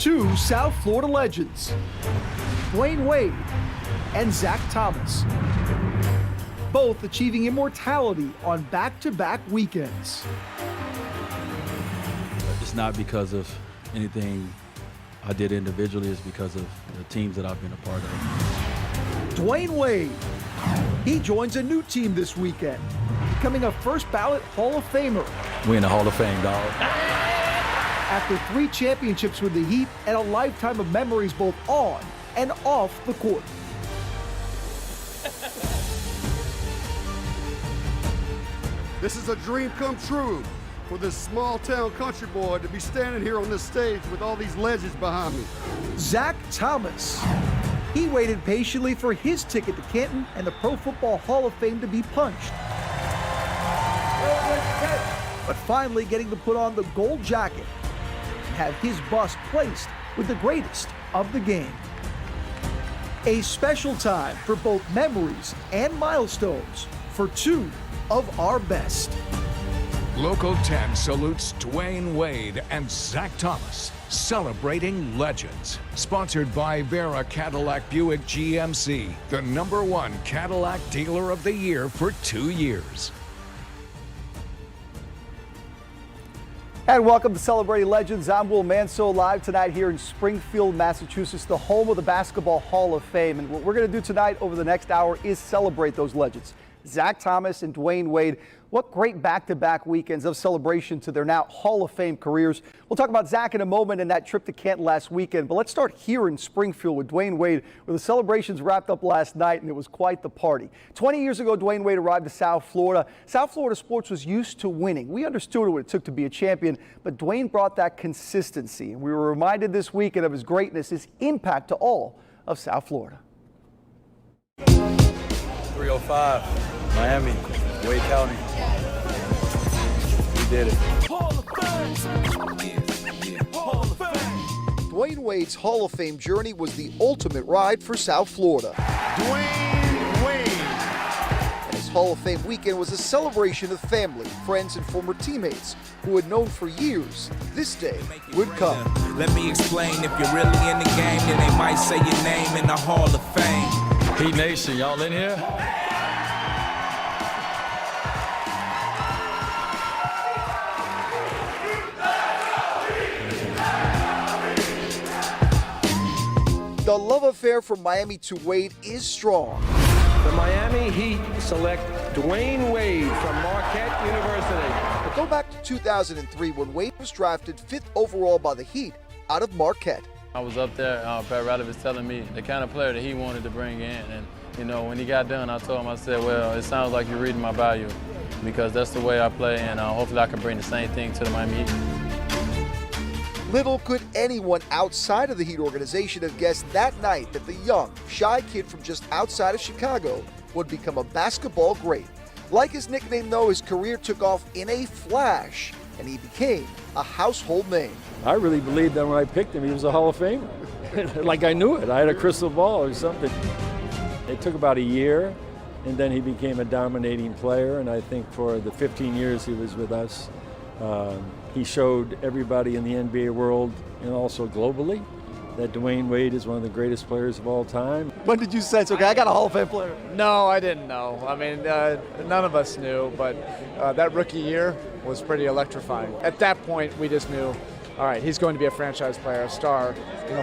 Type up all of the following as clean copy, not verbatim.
Two South Florida legends, Dwyane Wade and Zach Thomas, both achieving immortality on back-to-back weekends. It's not because of anything I did individually, it's because of the teams that I've been a part of. Dwyane Wade, he joins a new team this weekend, becoming a first ballot Hall of Famer. We in the Hall of Fame, dog. After 3 championships with the Heat and a lifetime of memories both on and off the court. This is a dream come true for this small town country boy to be standing here on this stage with all these legends behind me. Zach Thomas. He waited patiently for his ticket to Canton and the Pro Football Hall of Fame to be punched. But finally getting to put on the gold jacket and have his bust placed with the greatest of the game. A special time for both memories and milestones for 2 of our best. Local 10 salutes Dwyane Wade and Zach Thomas, celebrating legends. Sponsored by Vera Cadillac Buick GMC, the #1 Cadillac Dealer of the Year for 2 years. And welcome to Celebrating Legends. I'm Will Manso, live tonight here in Springfield, Massachusetts, the home of the Basketball Hall of Fame. And what we're going to do tonight over the next hour is celebrate those legends. Zach Thomas and Dwyane Wade, what great back-to-back weekends of celebration to their now Hall of Fame careers. We'll talk about Zach in a moment and that trip to Canton last weekend, but let's start here in Springfield with Dwyane Wade, where the celebrations wrapped up last night and it was quite the party. 20 years ago, Dwyane Wade arrived to South Florida. South Florida sports was used to winning. We understood what it took to be a champion, but Dwyane brought that consistency, and we were reminded this weekend of his greatness, his impact to all of South Florida. 305, Miami, Wade County. We did it. Dwyane Wade's Hall of Fame journey was the ultimate ride for South Florida. Dwyane Wade. And his Hall of Fame weekend was a celebration of family, friends, and former teammates who had known for years this day would come. Let me explain, if you're really in the game, then they might say your name in the Hall of Fame. Heat Nation, y'all in here? The love affair from Miami to Wade is strong. The Miami Heat select Dwyane Wade from Marquette University. But go back to 2003 when Wade was drafted 5th overall by the Heat out of Marquette. I was up there, Pat Riley was telling me the kind of player that he wanted to bring in. And, you know, when he got done, I told him, I said, well, it sounds like you're reading my bio because that's the way I play, and hopefully I can bring the same thing to the Miami Heat. Little could anyone outside of the Heat organization have guessed that night that the young, shy kid from just outside of Chicago would become a basketball great. Like his nickname, though, his career took off in a flash, and he became a household name. I really believed that when I picked him, he was a Hall of Famer. Like I knew it. I had a crystal ball or something. It took about a year, and then he became a dominating player, and I think for the 15 years he was with us, he showed everybody in the NBA world and also globally that Dwyane Wade is one of the greatest players of all time. When did you sense, okay, I got a Hall of Fame player? No, I didn't know. I mean, none of us knew, but that rookie year was pretty electrifying. At that point, we just knew, all right, he's going to be a franchise player, a star,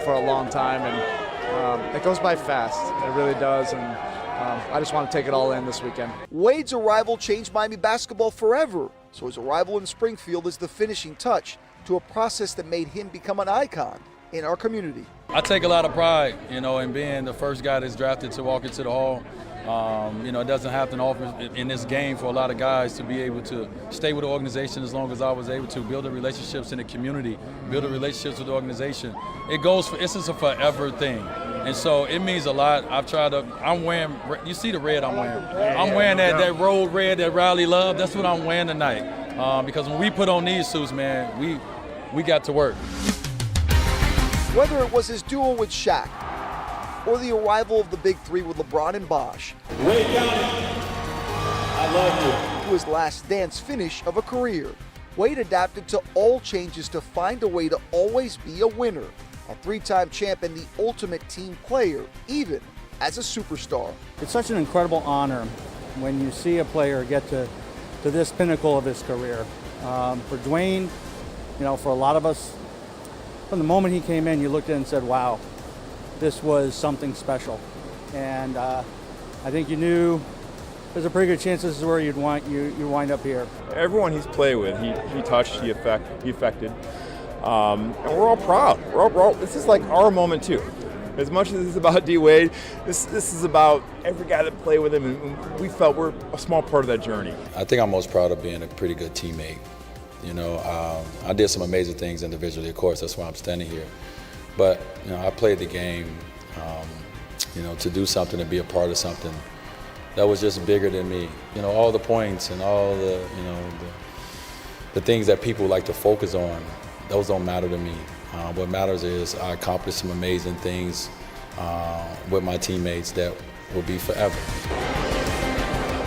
for a long time, and it goes by fast. It really does, and I just want to take it all in this weekend. Wade's arrival changed Miami basketball forever, so his arrival in Springfield is the finishing touch to a process that made him become an icon in our community. I take a lot of pride, in being the first guy that's drafted to walk into the Hall. It doesn't happen often in this game for a lot of guys to be able to stay with the organization as long as I was able to, build the relationships in the community, build the relationships with the organization. It's just a forever thing. And so it means a lot. I'm wearing, you see the red I'm wearing. I'm wearing that road red that Riley loved. That's what I'm wearing tonight. Because when we put on these suits, man, we got to work. Whether it was his duel with Shaq or the arrival of the Big Three with LeBron and Bosh, Wade County, I love you. To his last dance finish of a career, Wade adapted to all changes to find a way to always be a winner. a three-time champ and the ultimate team player, even as a superstar. It's such an incredible honor when you see a player get to this pinnacle of his career. For Dwyane, for a lot of us, from the moment he came in, you looked at it and said, wow, this was something special. And I think you knew there's a pretty good chance this is where you wind up here. Everyone he's played with, he touched, he affected. And we're all proud. This is like our moment too. As much as this is about D. Wade, this is about every guy that played with him, and we felt we're a small part of that journey. I think I'm most proud of being a pretty good teammate. I did some amazing things individually, of course, that's why I'm standing here. But, I played the game, to do something, to be a part of something that was just bigger than me. All the points and all the things that people like to focus on, those don't matter to me. What matters is I accomplished some amazing things with my teammates that will be forever.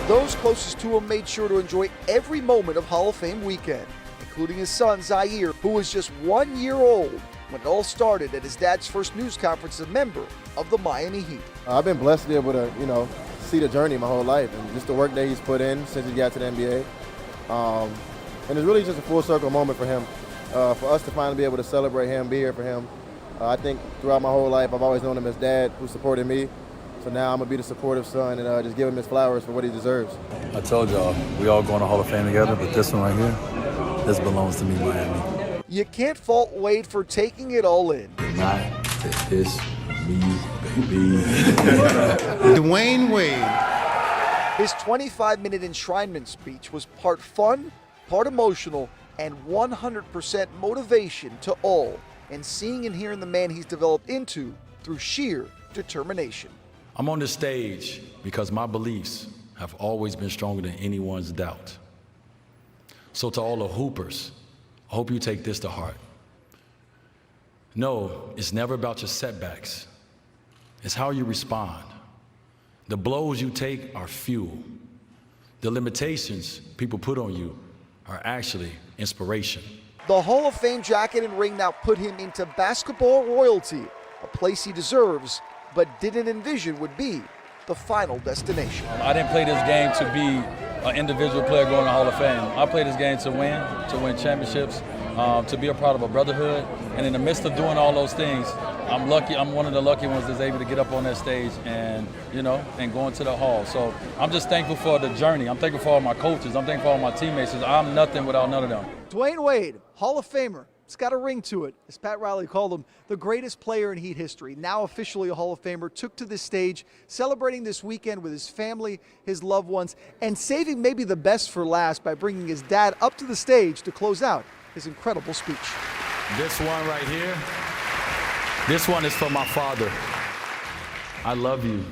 Those closest to him made sure to enjoy every moment of Hall of Fame weekend, including his son, Zaire, who was just 1 year old when it all started at his dad's first news conference as a member of the Miami Heat. I've been blessed to be able to, see the journey my whole life and just the work that he's put in since he got to the NBA. And it's really just a full circle moment for him. For us to finally be able to celebrate him, be here for him. I think throughout my whole life, I've always known him as dad who supported me. So now I'm going to be the supportive son and just give him his flowers for what he deserves. I told y'all, we all going to Hall of Fame together, but this one right here, this belongs to me, Miami. You can't fault Wade for taking it all in. Not to this me, baby. Dwyane Wade. His 25-minute enshrinement speech was part fun, part emotional, and 100% motivation to all, and seeing and hearing the man he's developed into through sheer determination. I'm on this stage because my beliefs have always been stronger than anyone's doubt. So to all the hoopers, I hope you take this to heart. No, it's never about your setbacks. It's how you respond. The blows you take are fuel. The limitations people put on you are actually inspiration. The Hall of Fame jacket and ring now put him into basketball royalty, a place he deserves, but didn't envision would be the final destination. I didn't play this game to be an individual player going to the Hall of Fame. I played this game to win championships, to be a part of a brotherhood. And in the midst of doing all those things, I'm lucky. I'm one of the lucky ones that's able to get up on that stage and, and go into the hall. So I'm just thankful for the journey. I'm thankful for all my coaches. I'm thankful for all my teammates. I'm nothing without none of them. Dwyane Wade, Hall of Famer. It's got a ring to it. As Pat Riley called him, the greatest player in Heat history, now officially a Hall of Famer, took to this stage, celebrating this weekend with his family, his loved ones, and saving maybe the best for last by bringing his dad up to the stage to close out his incredible speech. This one right here, this one is for my father. I love you,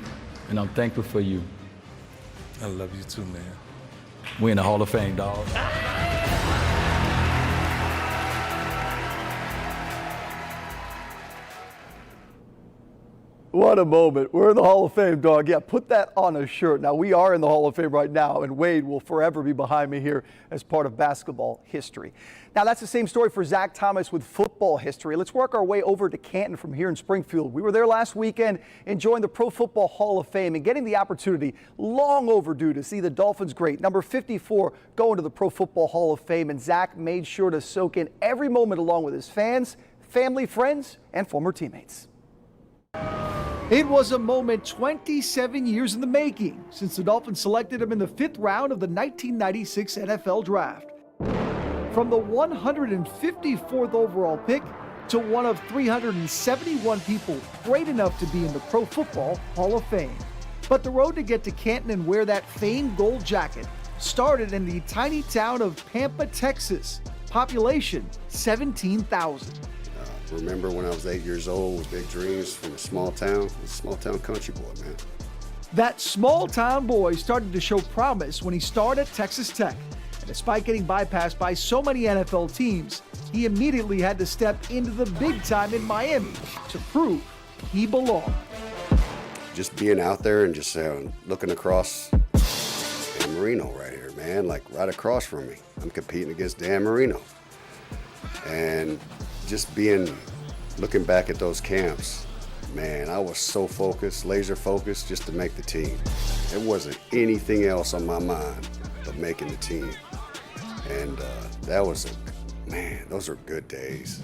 and I'm thankful for you. I love you too, man. We in the Hall of Fame, dog. What a moment. We're in the Hall of Fame, dog. Yeah, put that on a shirt. Now, we are in the Hall of Fame right now, and Wade will forever be behind me here as part of basketball history. Now, that's the same story for Zach Thomas with football history. Let's work our way over to Canton from here in Springfield. We were there last weekend enjoying the Pro Football Hall of Fame and getting the opportunity, long overdue, to see the Dolphins great, number 54, go into the Pro Football Hall of Fame. And Zach made sure to soak in every moment along with his fans, family, friends, and former teammates. It was a moment 27 years in the making since the Dolphins selected him in the 5th round of the 1996 NFL Draft. From the 154th overall pick to one of 371 people great enough to be in the Pro Football Hall of Fame. But the road to get to Canton and wear that famed gold jacket started in the tiny town of Pampa, Texas. Population 17,000. Remember when I was 8 years old with big dreams from a small town country boy, man. That small town boy started to show promise when he starred at Texas Tech. And despite getting bypassed by so many NFL teams, he immediately had to step into the big time in Miami to prove he belonged. Just being out there and just looking across Dan Marino right here, man, like right across from me. I'm competing against Dan Marino. And just being looking back at those camps, man, I was so focused, laser focused, just to make the team. There wasn't anything else on my mind but making the team. And that was man, those are good days.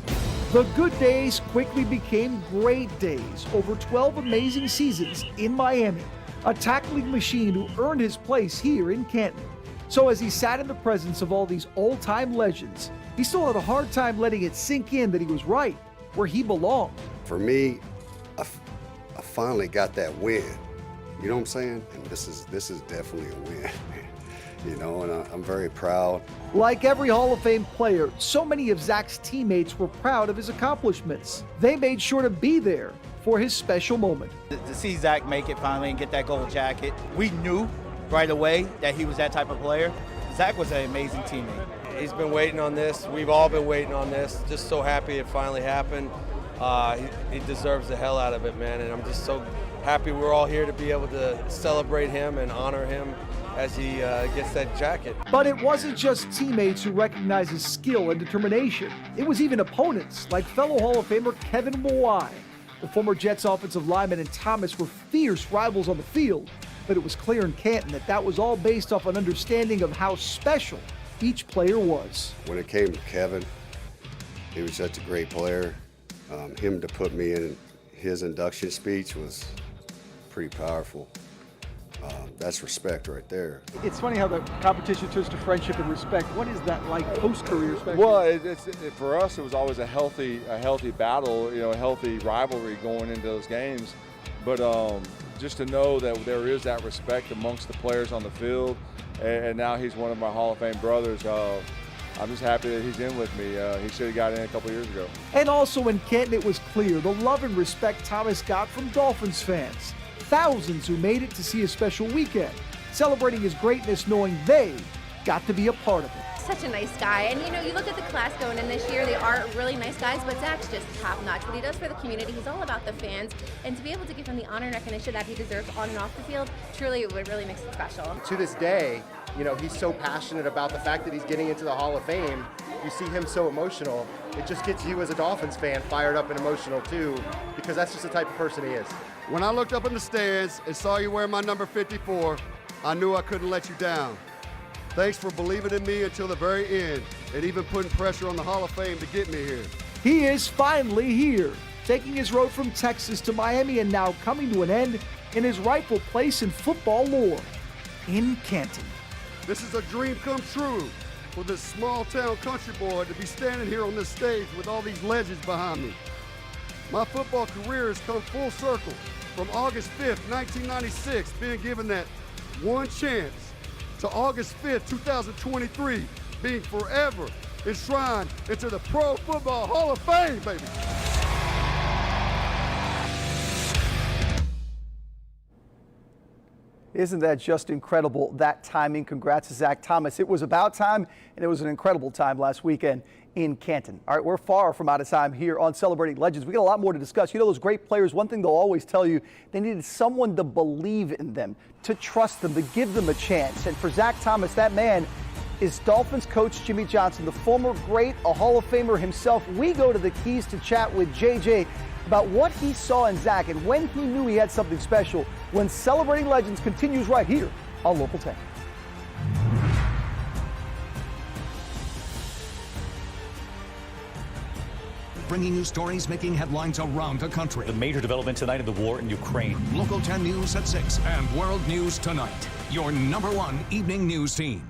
The good days quickly became great days over 12 amazing seasons in Miami, a tackling machine who earned his place here in Canton. So as he sat in the presence of all these old-time legends, he still had a hard time letting it sink in that he was right where he belonged. For me, I finally got that win. You know what I'm saying? And this is definitely a win. You know, and I'm very proud. Like every Hall of Fame player, so many of Zach's teammates were proud of his accomplishments. They made sure to be there for his special moment. To see Zach make it finally and get that gold jacket, we knew right away that he was that type of player. Zach was an amazing teammate. He's been waiting on this. We've all been waiting on this. Just so happy it finally happened. He deserves the hell out of it, man, and I'm just so happy we're all here to be able to celebrate him and honor him as he gets that jacket. But it wasn't just teammates who recognized his skill and determination. It was even opponents like fellow Hall of Famer Kevin Dwyane. The former Jets offensive lineman and Thomas were fierce rivals on the field, but it was clear in Canton that was all based off an understanding of how special each player was. When it came to Kevin, he was such a great player. Him to put me in his induction speech was pretty powerful. That's respect right there. It's funny how the competition turns to friendship and respect. What is that like post-career, especially? Well, for us, it was always a healthy battle, you know, a healthy rivalry going into those games. But just to know that there is that respect amongst the players on the field, and now he's one of my Hall of Fame brothers. I'm just happy that he's in with me. He should have got in a couple years ago. And also in Canton, it was clear the love and respect Thomas got from Dolphins fans. Thousands who made it to see a special weekend, celebrating his greatness knowing they got to be a part of it. Such a nice guy, and you know, you look at the class going in this year, they are really nice guys, but Zach's just top notch. What he does for the community, he's all about the fans, and to be able to give him the honor and recognition that he deserves on and off the field, truly it would really makes it special. To this day, you know, he's so passionate about the fact that he's getting into the Hall of Fame. You see him so emotional, it just gets you as a Dolphins fan fired up and emotional too, because that's just the type of person he is. When I looked up in the stands and saw you wearing my number 54, I knew I couldn't let you down. Thanks for believing in me until the very end and even putting pressure on the Hall of Fame to get me here. He is finally here, taking his road from Texas to Miami and now coming to an end in his rightful place in football lore, in Canton. This is a dream come true for this small town country boy to be standing here on this stage with all these legends behind me. My football career has come full circle from August 5th, 1996, being given that one chance, to August 5th, 2023, being forever enshrined into the Pro Football Hall of Fame, baby. Isn't that just incredible, that timing? Congrats to Zach Thomas. It was about time, and it was an incredible time last weekend in Canton. All right, we're far from out of time here on Celebrating Legends. We got a lot more to discuss. You know, those great players, one thing they'll always tell you, they needed someone to believe in them, to trust them, to give them a chance. And for Zach Thomas, that man is Dolphins coach Jimmy Johnson, the former great, a Hall of Famer himself. We go to the Keys to chat with JJ about what he saw in Zach and when he knew he had something special, when Celebrating Legends continues right here on Local 10. Bringing you stories making headlines around the country. The major development tonight in the war in Ukraine. Local 10 News at 6 and World News Tonight. Your #1 evening news team.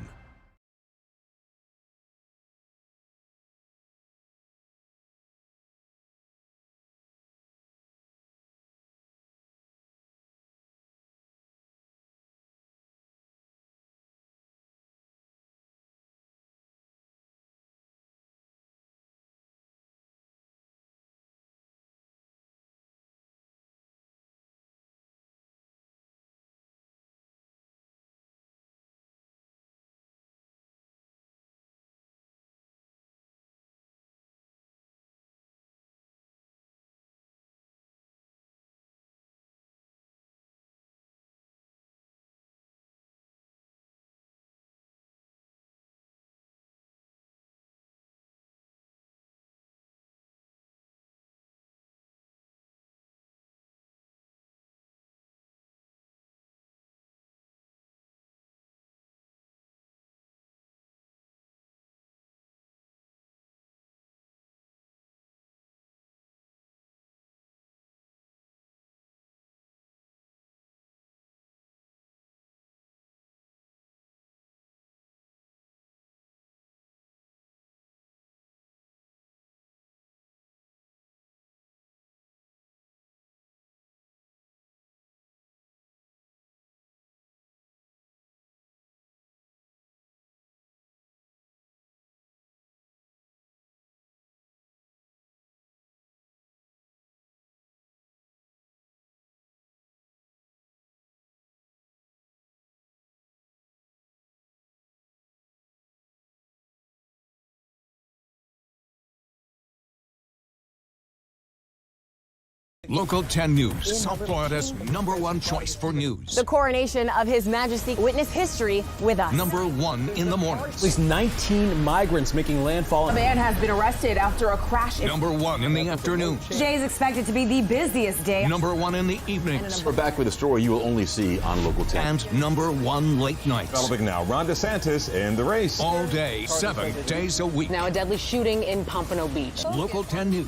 Local 10 News, South Florida's #1 choice for news. The coronation of His Majesty. Witness history with us. #1 in the morning. At least 19 migrants making landfall. A man has been arrested after a crash. #1 in the afternoon. Today is expected to be the busiest day. #1 in the evenings. We're back with a story you will only see on Local 10. And #1 late nights. Developing now, Ron DeSantis in the race. All day, 7 days a week. Now a deadly shooting in Pompano Beach. Local 10 News.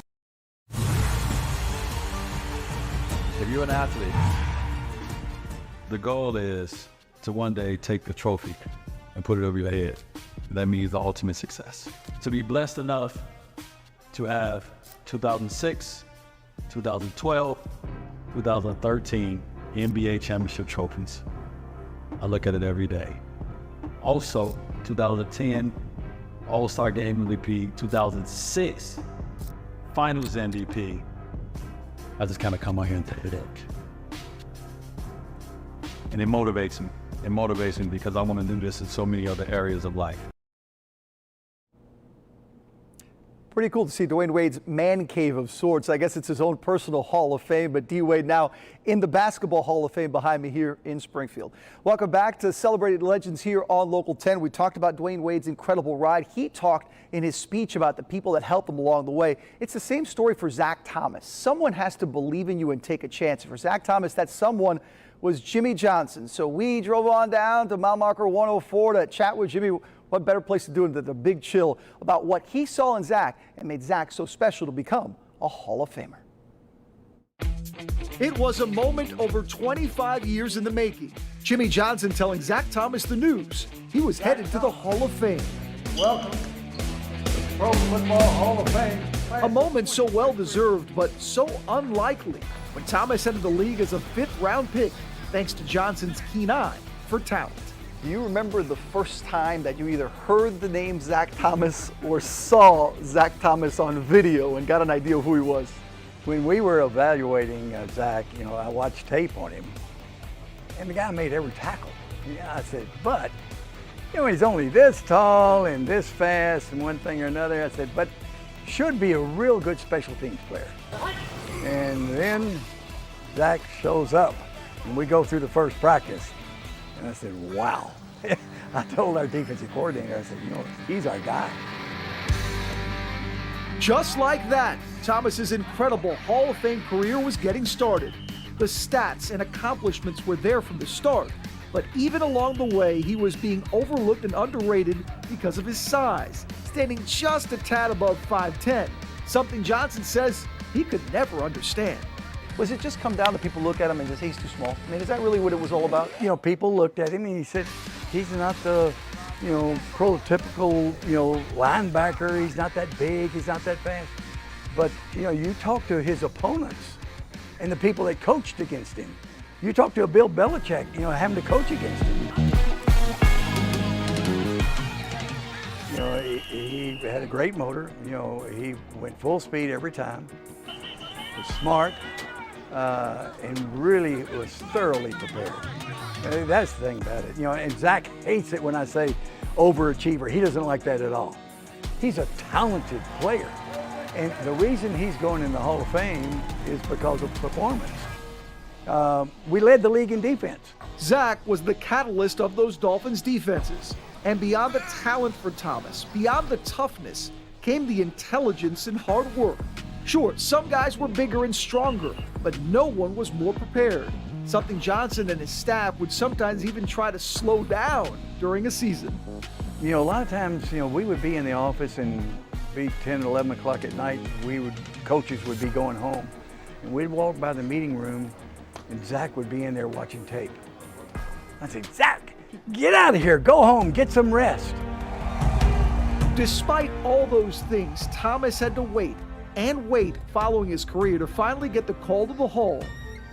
If you're an athlete, the goal is to one day take the trophy and put it over your head. That means the ultimate success. To be blessed enough to have 2006, 2012, 2013 NBA championship trophies. I look at it every day. Also, 2010 All-Star Game MVP, 2006 Finals MVP. I just kind of come out here and take a look. And it motivates me. It motivates me because I want to do this in so many other areas of life. Pretty cool to see Dwyane Wade's man cave of sorts. I guess it's his own personal Hall of Fame, but D. Wade now in the Basketball Hall of Fame behind me here in Springfield. Welcome back to Celebrated Legends here on Local 10. We talked about Dwyane Wade's incredible ride. He talked in his speech about the people that helped him along the way. It's the same story for Zach Thomas. Someone has to believe in you and take a chance. For Zach Thomas, that someone was Jimmy Johnson. So we drove on down to mile marker 104 to chat with Jimmy. What better place to do it than the Big Chill about what he saw in Zach and made Zach so special to become a Hall of Famer. It was a moment over 25 years in the making. Jimmy Johnson telling Zach Thomas the news. He was headed to the Hall of Fame. Welcome to the Pro Football Hall of Fame. A moment so well-deserved, but so unlikely when Thomas entered the league as a 5th-round pick, thanks to Johnson's keen eye for talent. Do you remember the first time that you either heard the name Zach Thomas or saw Zach Thomas on video and got an idea of who he was? When we were evaluating Zach, I watched tape on him, and the guy made every tackle. I said, but, he's only this tall and this fast and one thing or another. I said, but should be a real good special teams player. And then Zach shows up, and we go through the first practice. And I said, wow. I told our defensive coordinator, I said, he's our guy. Just like that, Thomas's incredible Hall of Fame career was getting started. The stats and accomplishments were there from the start, but even along the way, he was being overlooked and underrated because of his size, standing just a tad above 5'10", something Johnson says he could never understand. Was it just come down to people look at him and just, he's too small? I mean, is that really what it was all about? People looked at him and he said, he's not the, prototypical, linebacker. He's not that big. He's not that fast. But, you talk to his opponents and the people that coached against him. You talk to a Bill Belichick, having to coach against him. He had a great motor. He went full speed every time. Was smart. And really was thoroughly prepared. That's the thing about it. And Zach hates it when I say overachiever. He doesn't like that at all. He's a talented player. And the reason he's going in the Hall of Fame is because of performance. We led the league in defense. Zach was the catalyst of those Dolphins defenses. And beyond the talent for Thomas, beyond the toughness, came the intelligence and hard work. Sure, some guys were bigger and stronger, but no one was more prepared. Something Johnson and his staff would sometimes even try to slow down during a season. A lot of times, we would be in the office and be 10, 11 o'clock at night. Coaches would be going home. And we'd walk by the meeting room and Zach would be in there watching tape. I'd say, Zach, get out of here, go home, get some rest. Despite all those things, Thomas had to wait and wait following his career to finally get the call to the Hall.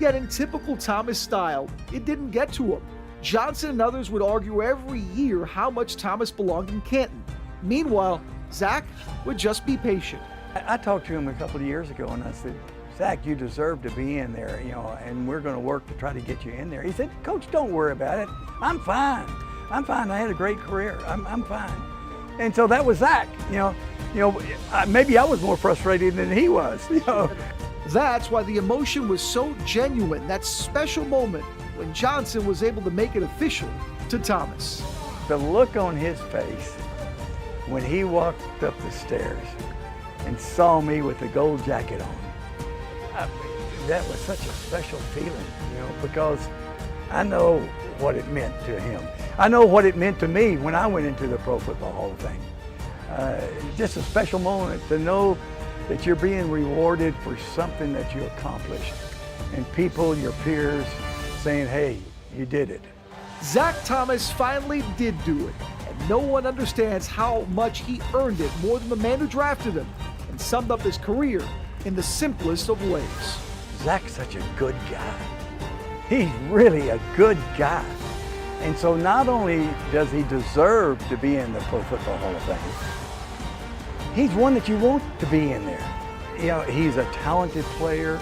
Yet in typical Thomas style, it didn't get to him. Johnson and others would argue every year how much Thomas belonged in Canton. Meanwhile, Zach would just be patient. I talked to him a couple of years ago and I said, Zach, you deserve to be in there, and we're going to work to try to get you in there. He said, Coach, don't worry about it. I'm fine. I had a great career. I'm fine. And so that was Zach. Maybe I was more frustrated than he was. That's why the emotion was so genuine, that special moment when Johnson was able to make it official to Thomas. The look on his face when he walked up the stairs and saw me with the gold jacket on, that was such a special feeling, because I know what it meant to him. I know what it meant to me when I went into the Pro Football Hall of Fame. Just a special moment to know that you're being rewarded for something that you accomplished. And people, your peers, saying, hey, you did it. Zach Thomas finally did do it, and no one understands how much he earned it more than the man who drafted him and summed up his career in the simplest of ways. Zach's such a good guy. He's really a good guy. And so not only does he deserve to be in the Pro Football Hall of Fame, he's one that you want to be in there. He's a talented player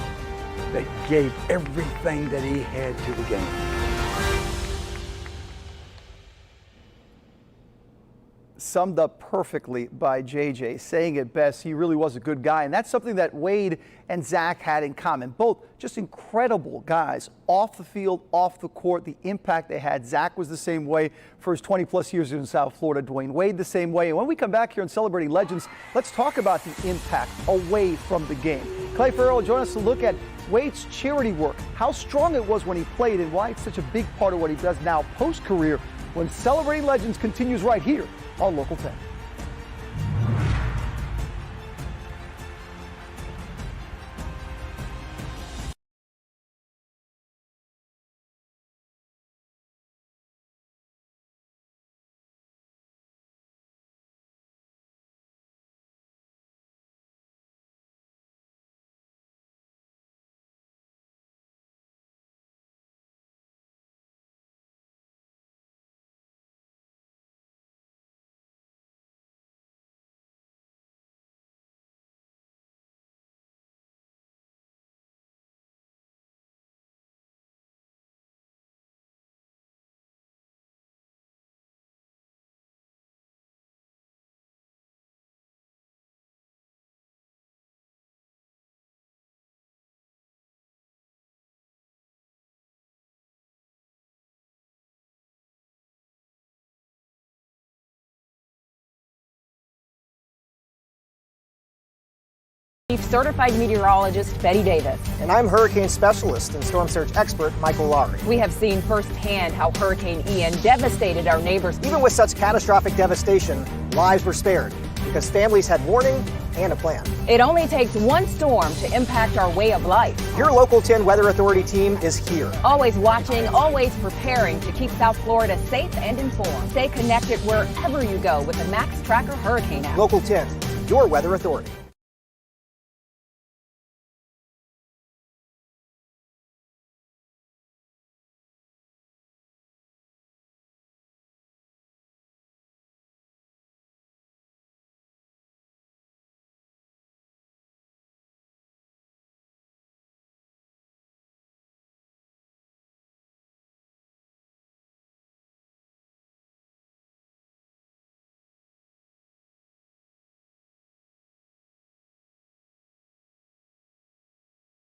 that gave everything that he had to the game. Summed up perfectly by JJ, saying it best. He really was a good guy, and that's something that Wade and Zach had in common. Both just incredible guys off the field, off the court, the impact they had. Zach was the same way for his 20-plus years in South Florida. Dwyane Wade the same way. And when we come back here on Celebrating Legends, let's talk about the impact away from the game. Clay Farrell will join us to look at Wade's charity work, how strong it was when he played, and why it's such a big part of what he does now post-career when Celebrating Legends continues right here on Local 10. Chief Certified Meteorologist Betty Davis. And I'm Hurricane Specialist and Storm Surge Expert Michael Lowry. We have seen firsthand how Hurricane Ian devastated our neighbors. Even with such catastrophic devastation, lives were spared because families had warning and a plan. It only takes one storm to impact our way of life. Your Local 10 Weather Authority team is here. Always watching, always preparing to keep South Florida safe and informed. Stay connected wherever you go with the Max Tracker Hurricane app. Local 10, your weather authority.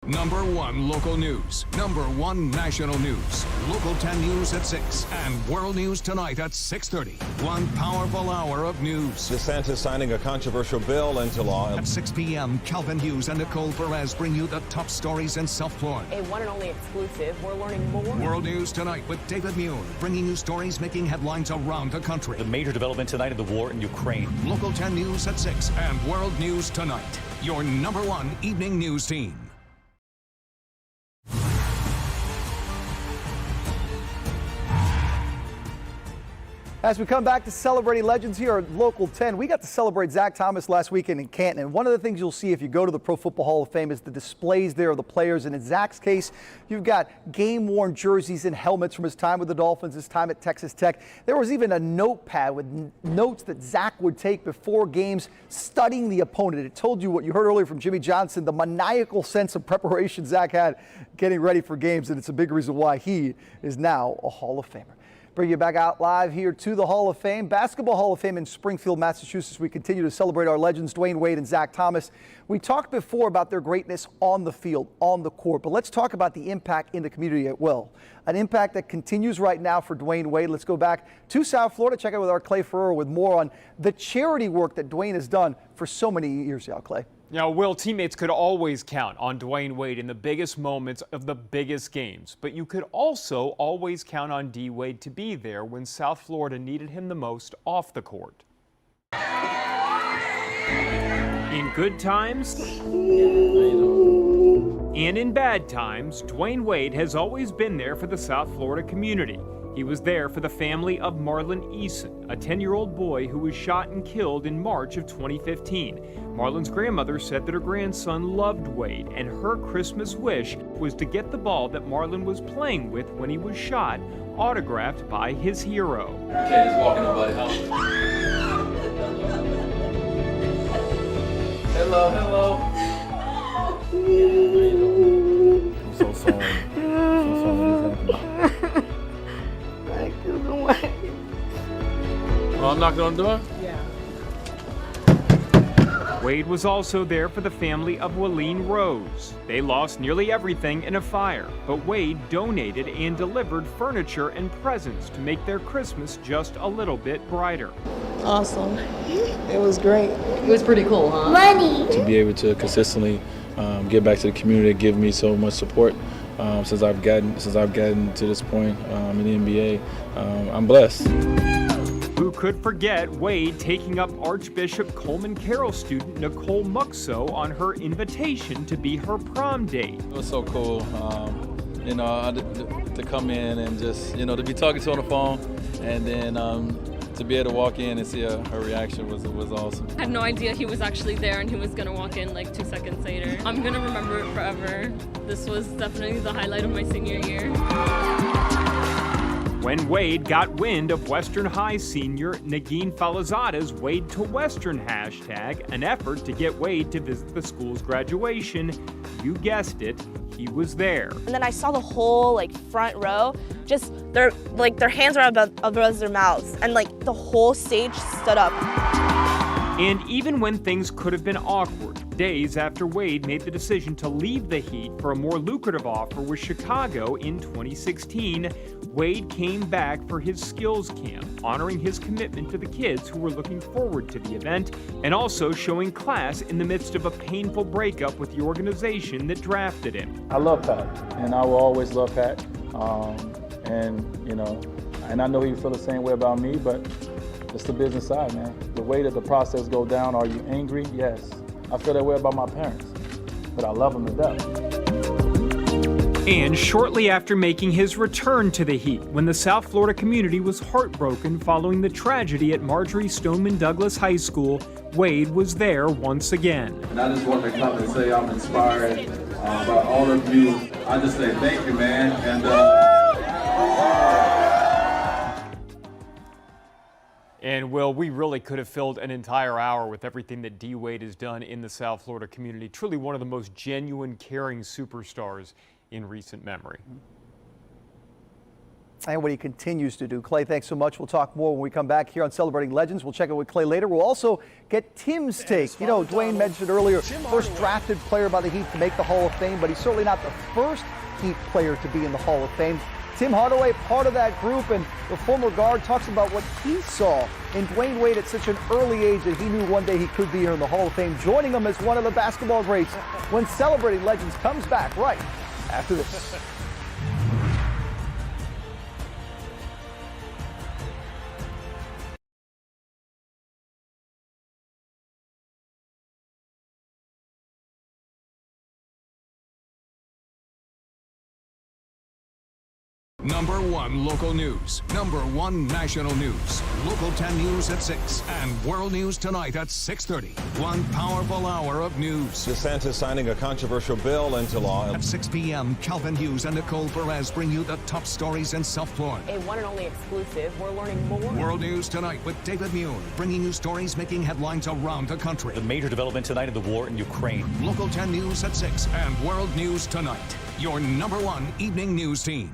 Number 1 local news, number 1 national news, Local 10 News at 6, and World News Tonight at 6:30. One powerful hour of news. DeSantis signing a controversial bill into law. At 6 p.m., Calvin Hughes and Nicole Perez bring you the top stories in South Florida. A one and only exclusive. We're learning more. World News Tonight with David Muir, bringing you stories making headlines around the country. The major development tonight in the war in Ukraine. Local 10 News at 6 and World News Tonight. Your number 1 evening news team. As we come back to Celebrating Legends here at Local 10, we got to celebrate Zach Thomas last weekend in Canton. And one of the things you'll see if you go to the Pro Football Hall of Fame is the displays there of the players. And in Zach's case, you've got game-worn jerseys and helmets from his time with the Dolphins, his time at Texas Tech. There was even a notepad with notes that Zach would take before games, studying the opponent. It told you what you heard earlier from Jimmy Johnson, the maniacal sense of preparation Zach had getting ready for games. And it's a big reason why he is now a Hall of Famer. Bring you back out live here to the Hall of Fame, Basketball Hall of Fame in Springfield, Massachusetts. We continue to celebrate our legends, Dwyane Wade and Zach Thomas. We talked before about their greatness on the field, on the court, but let's talk about the impact in the community as well. An impact that continues right now for Dwyane Wade. Let's go back to South Florida, check out with our Clay Ferrero with more on the charity work that Dwyane has done for so many years now. Clay. Now, Will, teammates could always count on Dwyane Wade in the biggest moments of the biggest games, but you could also always count on D. Wade to be there when South Florida needed him the most off the court. In good times and in bad times, Dwyane Wade has always been there for the South Florida community. He was there for the family of Marlon Eason, a 10-year-old boy who was shot and killed in March of 2015. Marlon's grandmother said that her grandson loved Wade, and her Christmas wish was to get the ball that Marlon was playing with when he was shot, autographed by his hero. Okay, just walking up, buddy. Hello, hello. I'm so sorry. I'm so sorry this happened. Oh, I'm knocking on the door? Yeah. Wade was also there for the family of Waleene Rose. They lost nearly everything in a fire, but Wade donated and delivered furniture and presents to make their Christmas just a little bit brighter. Awesome. It was great. It was pretty cool, huh? Money! To be able to consistently give back to the community, give me so much support since I've gotten to this point in the NBA, I'm blessed. Who could forget Wade taking up Archbishop Coleman Carroll student Nicole Muxo on her invitation to be her prom date? It was so cool, to come in and just, to be talking to her on the phone, and then to be able to walk in and see her reaction was awesome. I had no idea he was actually there and he was gonna walk in like 2 seconds later. I'm gonna remember it forever. This was definitely the highlight of my senior year. When Wade got wind of Western High senior Nagin Falazada's Wade to Western hashtag, an effort to get Wade to visit the school's graduation, you guessed it, he was there. And then I saw the whole front row, just their hands were above their mouths, and the whole stage stood up. And even when things could have been awkward, days after Wade made the decision to leave the Heat for a more lucrative offer with Chicago in 2016, Wade came back for his skills camp, honoring his commitment to the kids who were looking forward to the event, and also showing class in the midst of a painful breakup with the organization that drafted him. I love Pat, and I will always love Pat. And I know he feel the same way about me, but it's the business side, man. The way that the process go down, are you angry? Yes. I feel that way about my parents, but I love them to death. And shortly after making his return to the Heat, when the South Florida community was heartbroken following the tragedy at Marjorie Stoneman Douglas High School, Wade was there once again. And I just want to come and say I'm inspired by all of you. I just say thank you, man. And Will, we really could have filled an entire hour with everything that D. Wade has done in the South Florida community. Truly one of the most genuine, caring superstars in recent memory. And what he continues to do. Clay, thanks so much. We'll talk more when we come back here on Celebrating Legends. We'll check in with Clay later. We'll also get Tim's take. Dwyane mentioned earlier, first drafted player by the Heat to make the Hall of Fame, but he's certainly not the first Heat player to be in the Hall of Fame. Tim Hardaway, part of that group, and the former guard talks about what he saw in Dwyane Wade at such an early age that he knew one day he could be here in the Hall of Fame, joining him as one of the basketball greats when Celebrating Legends comes back right after this. Number 1 local news, number 1 national news, Local 10 News at 6, and World News Tonight at 6:30. One powerful hour of news. DeSantis signing a controversial bill into law. At 6 p.m., Calvin Hughes and Nicole Perez bring you the top stories in South Florida. A one and only exclusive. We're learning more. World News Tonight with David Muir, bringing you stories making headlines around the country. The major development tonight in the war in Ukraine. Local 10 News at 6 and World News Tonight. Your number 1 evening news team.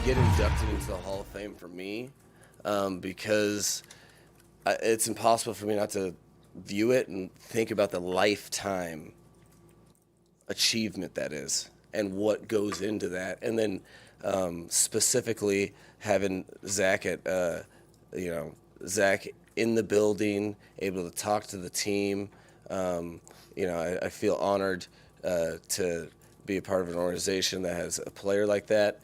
get inducted into the Hall of Fame for me, because it's impossible for me not to view it and think about the lifetime achievement that is and what goes into that. And then specifically having Zach Zach in the building, able to talk to the team. I feel honored to be a part of an organization that has a player like that.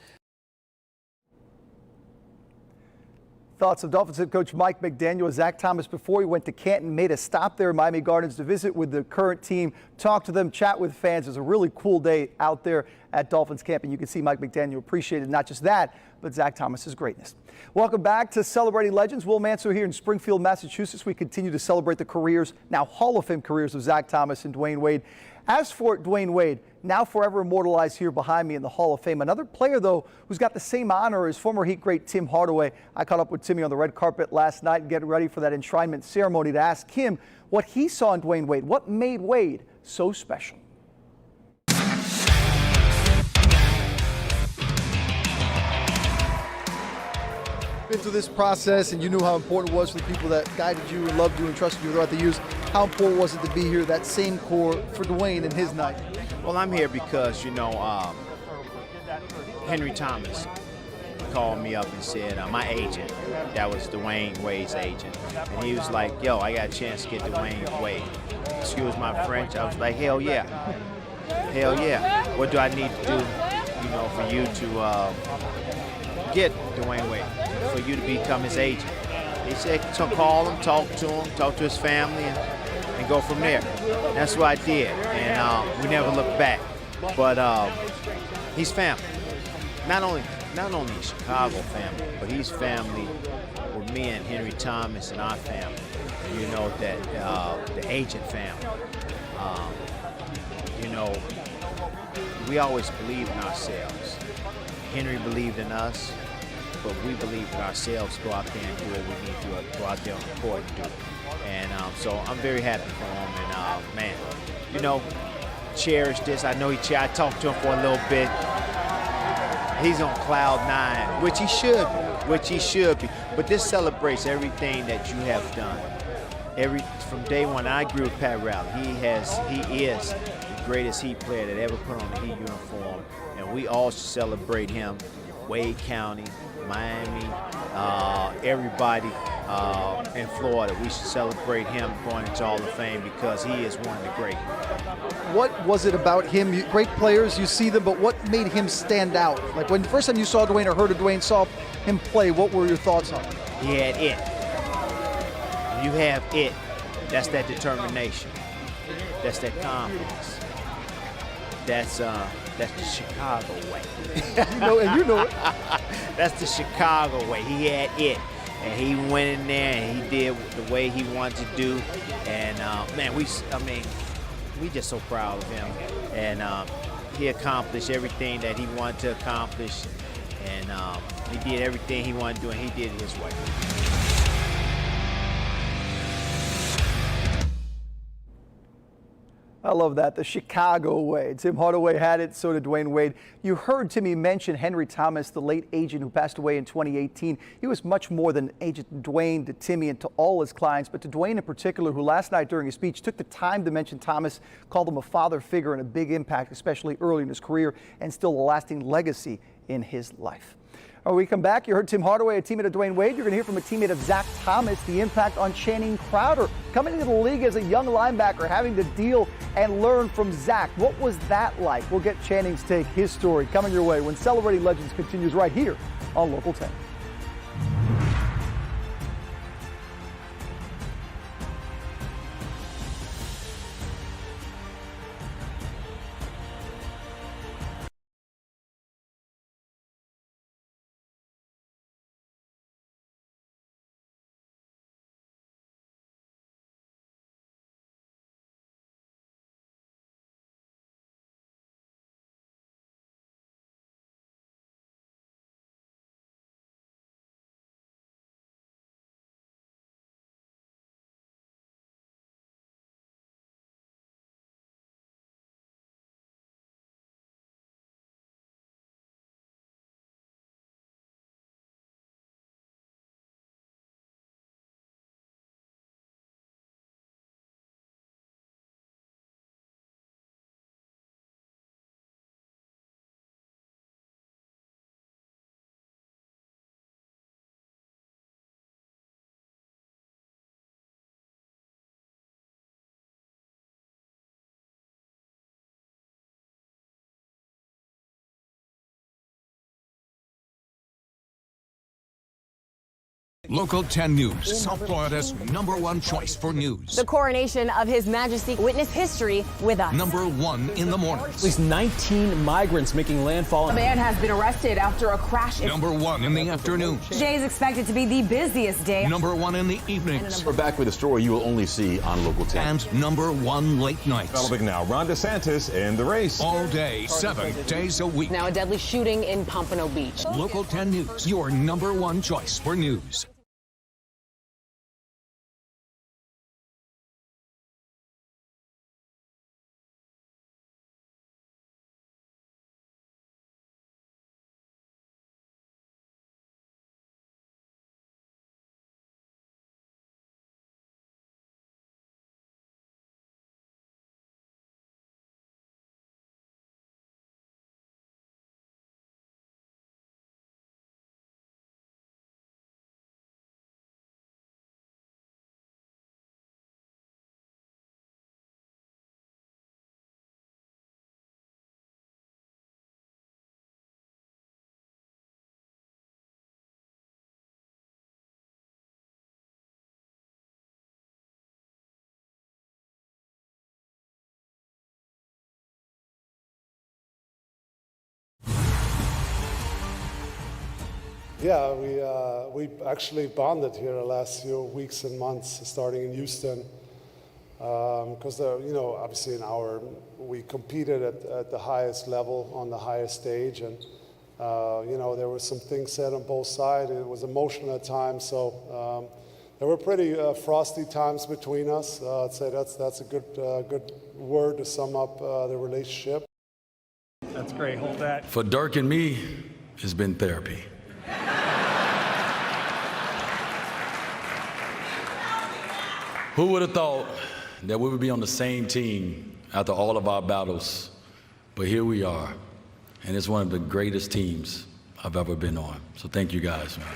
Thoughts of Dolphins head coach Mike McDaniel. Zach Thomas, before he went to Canton, made a stop there in Miami Gardens to visit with the current team, talk to them, chat with fans. It was a really cool day out there at Dolphins camp, and you can see Mike McDaniel appreciated not just that, but Zach Thomas's greatness. Welcome back to Celebrating Legends. Will Manso here in Springfield, Massachusetts. We continue to celebrate the careers, now Hall of Fame careers, of Zach Thomas and Dwyane Wade. As for Dwyane Wade, now forever immortalized here behind me in the Hall of Fame. Another player, though, who's got the same honor as former Heat great Tim Hardaway. I caught up with Timmy on the red carpet last night and getting ready for that enshrinement ceremony to ask him what he saw in Dwyane Wade, what made Wade so special. Been through this process, and you knew how important it was for the people that guided you and loved you and trusted you throughout the years. How important was it to be here, that same core, for Dwyane in his night? Well, I'm here because, Henry Thomas called me up and said, my agent, that was Dwyane Wade's agent, and he was like, yo, I got a chance to get Dwyane Wade. Excuse my French. I was like, hell yeah. Hell yeah. What do I need to do, for you to get Dwyane Wade, for you to become his agent? He said, to call him, talk to his family, and go from there. That's what I did, and we never looked back. But he's family. Not only Chicago family, but he's family with me and Henry Thomas and our family. That the agent family. We always believe in ourselves. Henry believed in us, but we believe in ourselves. Go out there and do what we need to go out there on the court and do. And so I'm very happy for him. And cherish this. I know I talked to him for a little bit. He's on cloud 9, which he should be. But this celebrates everything that you have done. From day one, I agree with Pat Riley. He is the greatest Heat player that ever put on a Heat uniform, and we all should celebrate him. Wade County, Miami, everybody in Florida. We should celebrate him going into Hall of Fame because he is one of the great. What was it about him? Great players, you see them, but what made him stand out? Like when the first time you saw Dwyane or heard of Dwyane, saw him play, what were your thoughts on him? He had it. When you have it, that's that determination. That's that confidence. That's the Chicago way. you know it. That's the Chicago way. He had it, and he went in there and he did the way he wanted to do. And we just so proud of him. And he accomplished everything that he wanted to accomplish, and he did everything he wanted to do, and he did it his way. I love that, the Chicago way. Tim Hardaway had it, so did Dwyane Wade. You heard Timmy mention Henry Thomas, the late agent who passed away in 2018. He was much more than Agent Dwyane to Timmy and to all his clients, but to Dwyane in particular, who last night during his speech took the time to mention Thomas, called him a father figure and a big impact, especially early in his career, and still a lasting legacy in his life. When we come back, you heard Tim Hardaway, a teammate of Dwyane Wade. You're going to hear from a teammate of Zach Thomas, the impact on Channing Crowder. Coming into the league as a young linebacker, having to deal and learn from Zach. What was that like? We'll get Channing's take, his story, coming your way when Celebrating Legends continues right here on Local 10. Local 10 News, South Florida's #1 choice for news. The coronation of His Majesty. Witness history with us. #1 in the mornings. At least 19 migrants making landfall. A man has been arrested after a crash. #1 in the afternoon. Today is expected to be the busiest day. #1 in the evenings. We're back with a story you will only see on Local 10. And #1 late nights. Developing now, Ron DeSantis in the race. All day, 7 days a week. Now a deadly shooting in Pompano Beach. Local 10 News, your #1 choice for news. Yeah, we actually bonded here the last few weeks and months, starting in Houston, because obviously we competed at the highest level on the highest stage, and there were some things said on both sides. It was emotional at times, so there were pretty frosty times between us. I'd say that's a good word to sum up the relationship. That's great. Hold that. For Dirk and me, it's been therapy. Who would have thought that we would be on the same team after all of our battles? But here we are, and it's one of the greatest teams I've ever been on. So thank you guys, man.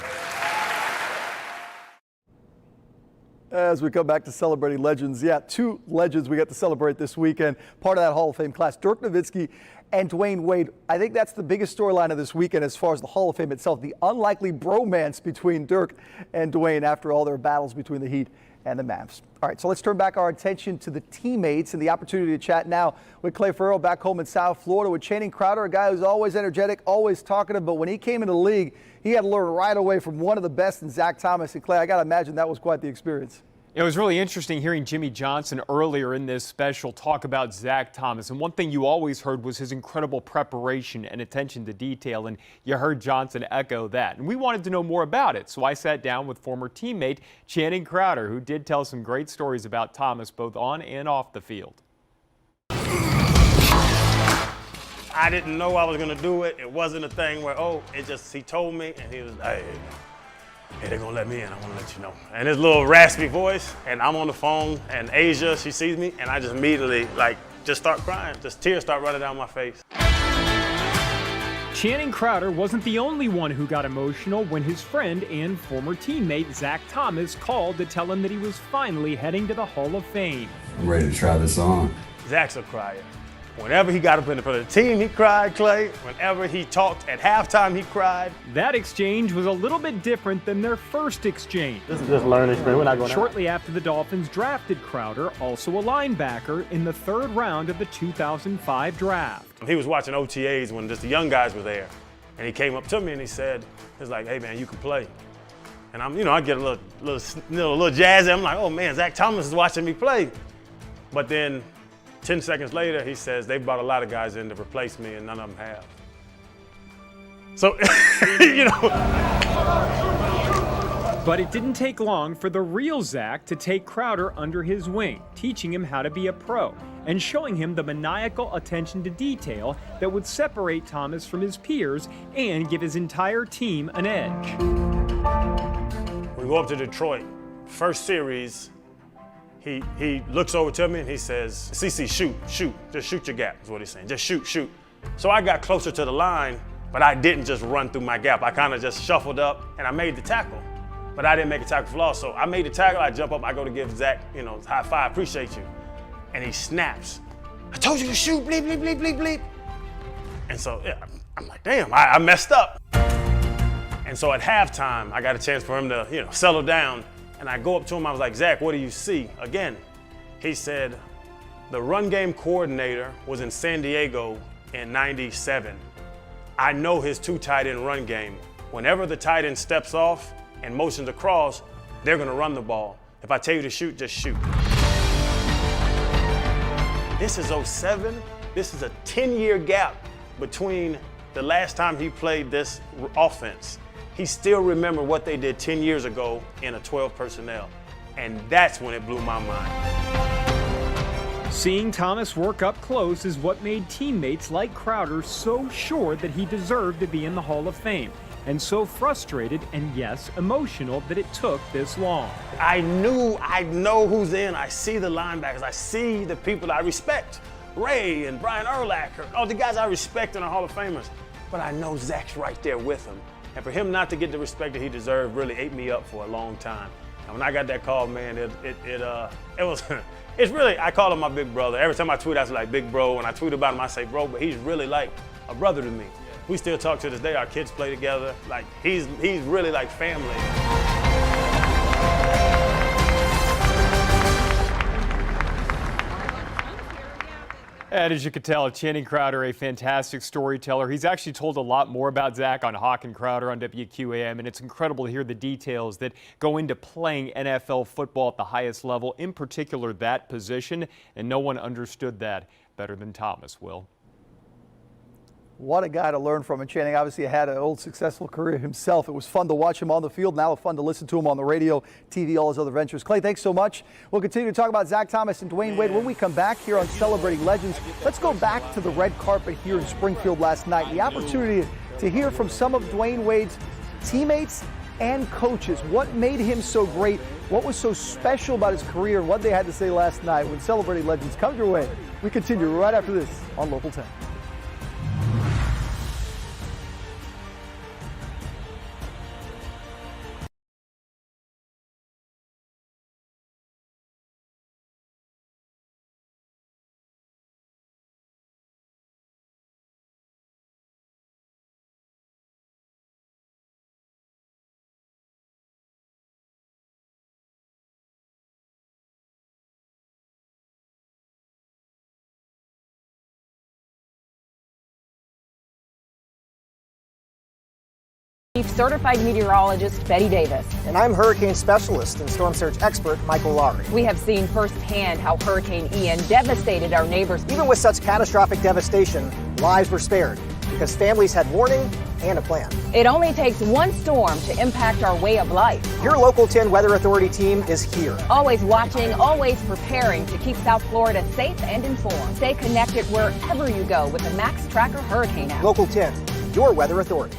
As we come back to celebrating legends, two legends we got to celebrate this weekend, part of that Hall of Fame class, Dirk Nowitzki and Dwyane Wade. I think that's the biggest storyline of this weekend as far as the Hall of Fame itself, the unlikely bromance between Dirk and Dwyane after all their battles between the Heat and the Mavs. All right, so let's turn back our attention to the teammates and the opportunity to chat now with Clay Farrell back home in South Florida with Channing Crowder, a guy who's always energetic, always talkative, but when he came into the league, he had to learn right away from one of the best in Zach Thomas. And Clay, I got to imagine that was quite the experience. It was really interesting hearing Jimmy Johnson earlier in this special talk about Zach Thomas. And one thing you always heard was his incredible preparation and attention to detail. And you heard Johnson echo that. And we wanted to know more about it. So I sat down with former teammate Channing Crowder, who did tell some great stories about Thomas, both on and off the field. I didn't know I was going to do it. It wasn't a thing where, he told me, and he was, hey, they're going to let me in. I want to let you know. And his little raspy voice, and I'm on the phone, and Asia, she sees me, and I just immediately, just start crying. Just tears start running down my face. Channing Crowder wasn't the only one who got emotional when his friend and former teammate Zach Thomas called to tell him that he was finally heading to the Hall of Fame. I'm ready to try this on. Zach's a crier. Whenever he got up in front of the team, he cried, Clay. Whenever he talked at halftime, he cried. That exchange was a little bit different than their first exchange. This is just learning experience. We're not going Shortly after the Dolphins drafted Crowder, also a linebacker, in the third round of the 2005 draft. He was watching OTAs when just the young guys were there. And he came up to me and he said, hey man, you can play. And I get a little jazzy. I'm like, oh man, Zach Thomas is watching me play. But then 10 seconds later, he says, they brought a lot of guys in to replace me, and none of them have. So, But it didn't take long for the real Zach to take Crowder under his wing, teaching him how to be a pro and showing him the maniacal attention to detail that would separate Thomas from his peers and give his entire team an edge. We go up to Detroit, first series. He looks over to me and he says, CC, shoot. Just shoot your gap, is what he's saying. Just shoot. So I got closer to the line, but I didn't just run through my gap. I kind of just shuffled up and I made the tackle. But I didn't make a tackle for loss. So I made the tackle, I jump up, I go to give Zach, high five, appreciate you. And he snaps. I told you to shoot, bleep, bleep, bleep, bleep, bleep. And so I'm like, damn, I messed up. And so at halftime, I got a chance for him to, settle down. And I go up to him, I was like, Zach, what do you see? Again, he said, the run game coordinator was in San Diego in '97. I know his two tight end run game. Whenever the tight end steps off and motions across, they're gonna run the ball. If I tell you to shoot, just shoot. This is '07. This is a 10-year gap between the last time he played this offense. He still remembered what they did 10 years ago in a 12 personnel. And that's when it blew my mind. Seeing Thomas work up close is what made teammates like Crowder so sure that he deserved to be in the Hall of Fame, and so frustrated and, yes, emotional that it took this long. I know who's in. I see the linebackers. I see the people I respect. Ray and Brian Urlacher, all the guys I respect and are Hall of Famers. But I know Zach's right there with him. And for him not to get the respect that he deserved really ate me up for a long time. And when I got that call, man, it was, it's really, I call him my big brother. Every time I tweet, I say like, big bro. When I tweet about him, I say bro, but he's really like a brother to me. We still talk to this day. Our kids play together. Like, he's really like family. And as you could tell, Channing Crowder, a fantastic storyteller. He's actually told a lot more about Zach on Hawk and Crowder on WQAM, and it's incredible to hear the details that go into playing NFL football at the highest level, in particular that position, and no one understood that better than Thomas, Will. What a guy to learn from. And Channing obviously had an old successful career himself. It was fun to watch him on the field. Now fun to listen to him on the radio, TV, all his other ventures. Clay, thanks so much. We'll continue to talk about Zach Thomas and Dwyane Wade when we come back here on Celebrating Legends. Let's go back to the red carpet here in Springfield last night. The opportunity to hear from some of Dwyane Wade's teammates and coaches. What made him so great? What was so special about his career and what they had to say last night when Celebrating Legends comes your way. We continue right after this on Local 10. Chief Certified Meteorologist Betty Davis. And I'm hurricane specialist and storm surge expert Michael Lowry. We have seen firsthand how Hurricane Ian devastated our neighbors. Even with such catastrophic devastation, lives were spared because families had warning and a plan. It only takes one storm to impact our way of life. Your Local 10 Weather Authority team is here. Always watching, always preparing to keep South Florida safe and informed. Stay connected wherever you go with the Max Tracker Hurricane app. Local 10, your weather authority.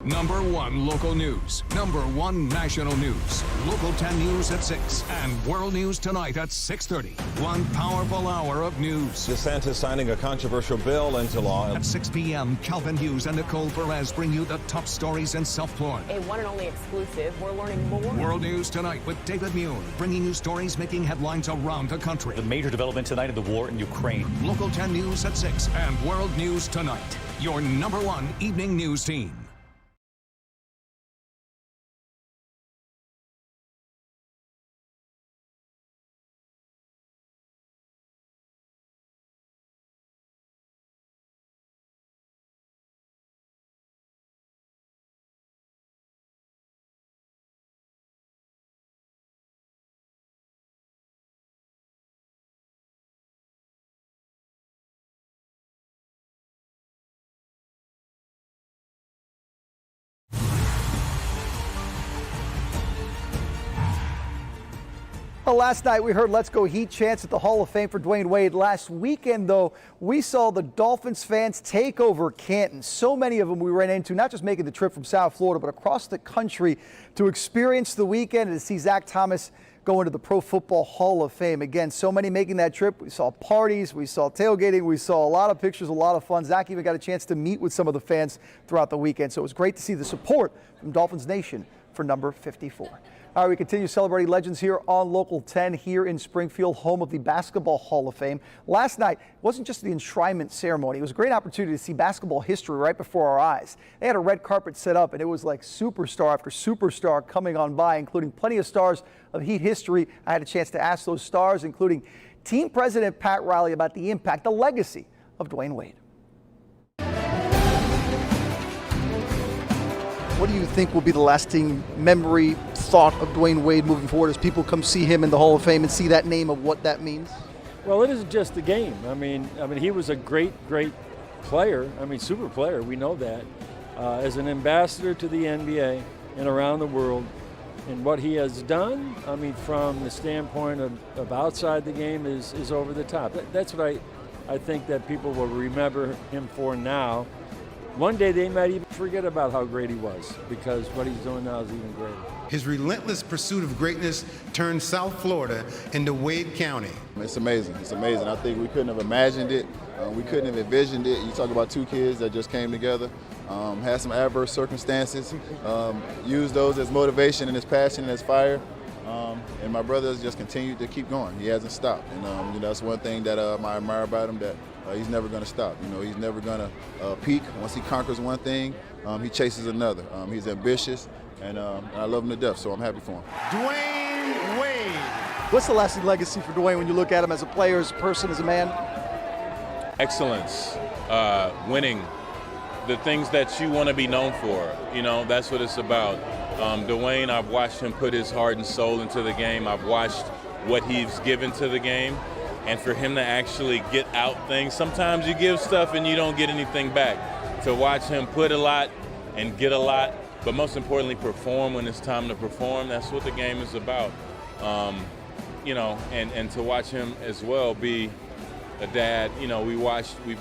Number 1 local news, number 1 national news, Local 10 News at 6, and World News Tonight at 6:30. One powerful hour of news. DeSantis signing a controversial bill into law. At 6 p.m., Calvin Hughes and Nicole Perez bring you the top stories in South Florida. A one and only exclusive. We're learning more. World News Tonight with David Muir, bringing you stories making headlines around the country. The major development tonight in the war in Ukraine. Local 10 News at 6 and World News Tonight. Your number 1 evening news team. Well, last night we heard "Let's Go Heat" chants at the Hall of Fame for Dwyane Wade. Last weekend, though, we saw the Dolphins fans take over Canton. So many of them we ran into, not just making the trip from South Florida, but across the country to experience the weekend and to see Zach Thomas go into the Pro Football Hall of Fame. Again, so many making that trip. We saw parties, we saw tailgating, we saw a lot of pictures, a lot of fun. Zach even got a chance to meet with some of the fans throughout the weekend. So it was great to see the support from Dolphins Nation for number 54. All right, we continue celebrating legends here on Local 10 here in Springfield, home of the Basketball Hall of Fame. Last night wasn't just the enshrinement ceremony. It was a great opportunity to see basketball history right before our eyes. They had a red carpet set up, and it was like superstar after superstar coming on by, including plenty of stars of Heat history. I had a chance to ask those stars, including team president Pat Riley, about the impact, the legacy of Dwyane Wade. What do you think will be the lasting memory, thought of Dwyane Wade moving forward as people come see him in the Hall of Fame and see that name of what that means? Well, it isn't just the game. I mean, he was a great player. I mean, super player. We know that. As an ambassador to the NBA and around the world, and what he has done, I mean, from the standpoint of outside the game is over the top. That's what I think that people will remember him for now. One day they might even forget about how great he was, because what he's doing now is even greater. His relentless pursuit of greatness turned South Florida into Wade County. It's amazing. It's amazing. I think we couldn't have imagined it. We couldn't have envisioned it. You talk about two kids that just came together, had some adverse circumstances, used those as motivation and as passion and as fire. And my brother has just continued to keep going. He hasn't stopped. And that's one thing that I admire about him, that he's never going to stop. He's never going to peak. Once he conquers one thing, he chases another. He's ambitious, and I love him to death, so I'm happy for him. Dwyane Wade. What's the lasting legacy for Dwyane when you look at him as a player, as a person, as a man? Excellence, winning, the things that you want to be known for. That's what it's about. Dwyane, I've watched him put his heart and soul into the game. I've watched what he's given to the game. And for him to actually get out things, sometimes you give stuff and you don't get anything back. To watch him put a lot and get a lot, but most importantly, perform when it's time to perform, that's what the game is about. And to watch him as well be a dad, we've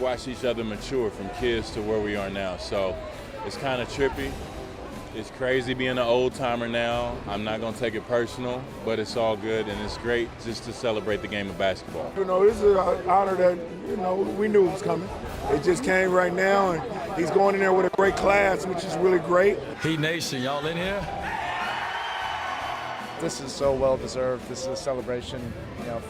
watched each other mature from kids to where we are now. So it's kind of trippy. It's crazy being an old timer now. I'm not going to take it personal, but it's all good, and it's great just to celebrate the game of basketball. This is an honor that, we knew it was coming. It just came right now, and he's going in there with a great class, which is really great. Heat Nation, y'all in here? This is so well deserved. This is a celebration,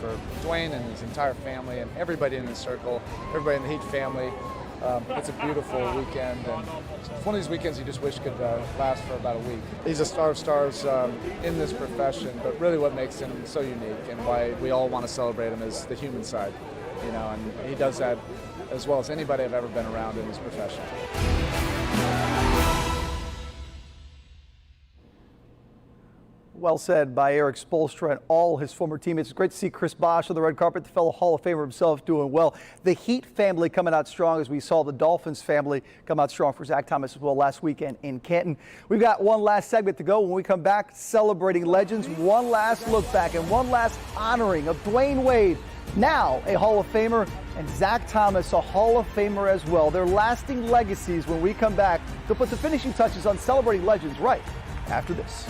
for Dwyane and his entire family and everybody in the circle, everybody in the Heat family. It's a beautiful weekend, and it's one of these weekends you just wish could last for about a week. He's a star of stars in this profession, but really what makes him so unique and why we all want to celebrate him is the human side, and he does that as well as anybody I've ever been around in this profession. Well said by Eric Spoelstra and all his former teammates. It's great to see Chris Bosh on the red carpet, the fellow Hall of Famer himself, doing well. The Heat family coming out strong, as we saw the Dolphins family come out strong for Zach Thomas as well last weekend in Canton. We've got one last segment to go. When we come back, celebrating legends, one last look back and one last honoring of Dwyane Wade, now a Hall of Famer, and Zach Thomas, a Hall of Famer as well. Their lasting legacies when we come back to put the finishing touches on celebrating legends right after this.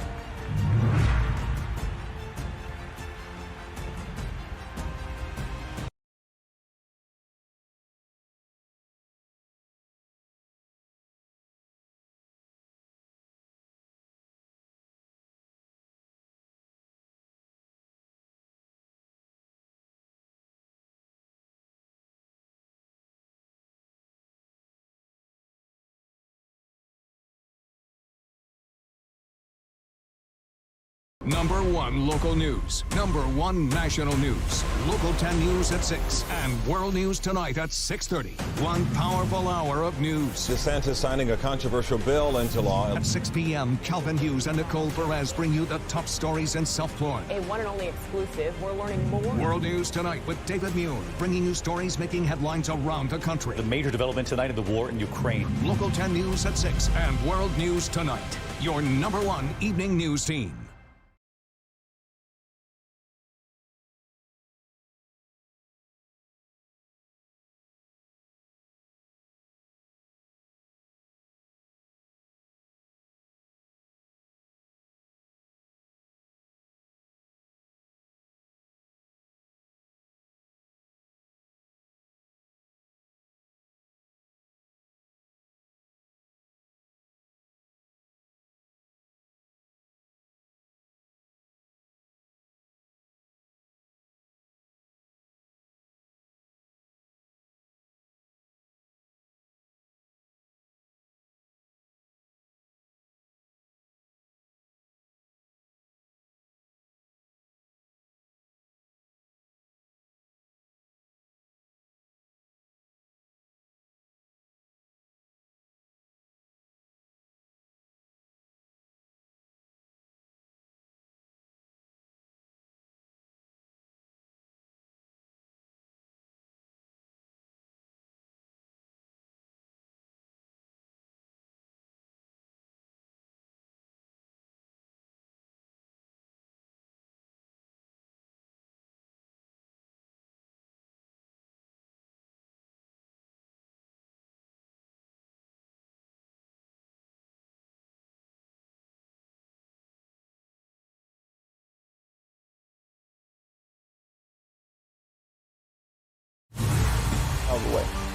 Number 1 local news, number 1 national news, Local 10 News at 6, and World News Tonight at 6:30. One powerful hour of news. DeSantis signing a controversial bill into law. At 6 p.m., Calvin Hughes and Nicole Perez bring you the top stories in South Florida. A one and only exclusive. We're learning more. World News Tonight with David Muir, bringing you stories making headlines around the country. The major development tonight in the war in Ukraine. Local 10 News at 6 and World News Tonight. Your number 1 evening news team.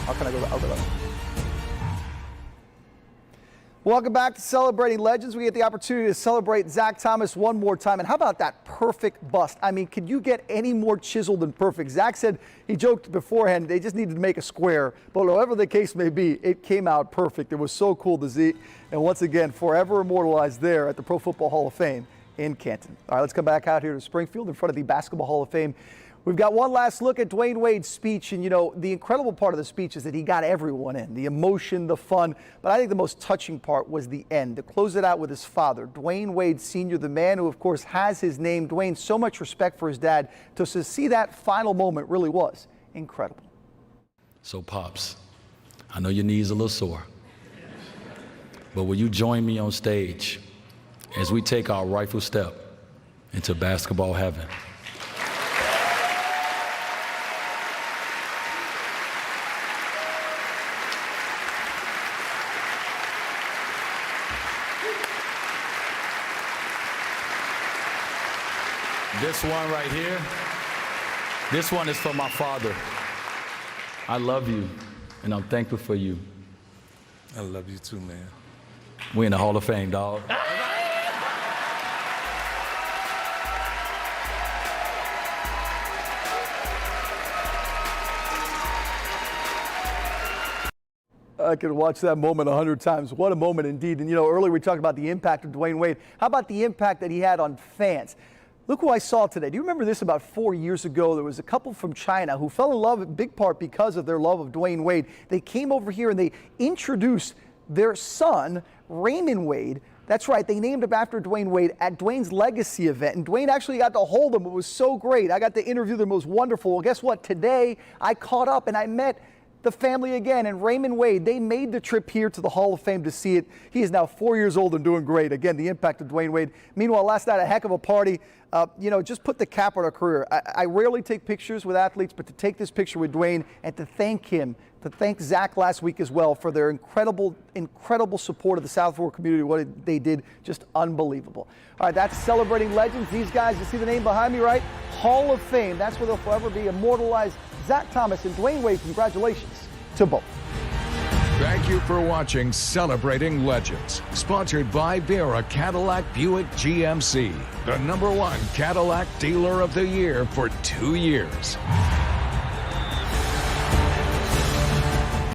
How can I go that? I'll go that way. Welcome back to Celebrating Legends. We get the opportunity to celebrate Zach Thomas one more time. And how about that perfect bust? I mean, could you get any more chiseled than perfect? Zach said, he joked beforehand, they just needed to make a square. But whatever the case may be, it came out perfect. It was so cool to see. And once again, forever immortalized there at the Pro Football Hall of Fame in Canton. All right, let's come back out here to Springfield in front of the Basketball Hall of Fame. We've got one last look at Dwyane Wade's speech, and you know, the incredible part of the speech is that he got everyone in, the emotion, the fun, but I think the most touching part was the end, to close it out with his father, Dwyane Wade Sr., the man who, of course, has his name. Dwyane, so much respect for his dad. To see that final moment really was incredible. So, Pops, I know your knees are a little sore, but will you join me on stage as we take our rightful step into basketball heaven? This one right here, this one is for my father. I love you, and I'm thankful for you. I love you too, man. We're in the Hall of Fame, dog. I could watch that moment 100 times. What a moment indeed. And you know, earlier we talked about the impact of Dwyane Wade. How about the impact that he had on fans? Look who I saw today. Do you remember this? About 4 years ago, there was a couple from China who fell in love in big part because of their love of Dwyane Wade. They came over here and they introduced their son, Raymond Wade. That's right, they named him after Dwyane Wade at Dwyane's legacy event. And Dwyane actually got to hold him. It was so great. I got to interview them. It was wonderful. Well, guess what? Today, I caught up and I met the family again, and Raymond Wade, they made the trip here to the Hall of Fame to see it. He is now 4 years old and doing great. Again, the impact of Dwyane Wade. Meanwhile, last night, a heck of a party. You know, just put the cap on our career. I rarely take pictures with athletes, but to take this picture with Dwyane and to thank him, to thank Zach last week as well for their incredible, incredible support of the South Florida community, what they did, just unbelievable. All right, that's Celebrating Legends. These guys, you see the name behind me, right? Hall of Fame. That's where they'll forever be immortalized. Zach Thomas and Dwyane Wade, congratulations to both. Thank you for watching Celebrating Legends, sponsored by Vera Cadillac Buick GMC, the #1 Cadillac Dealer of the Year for 2 years.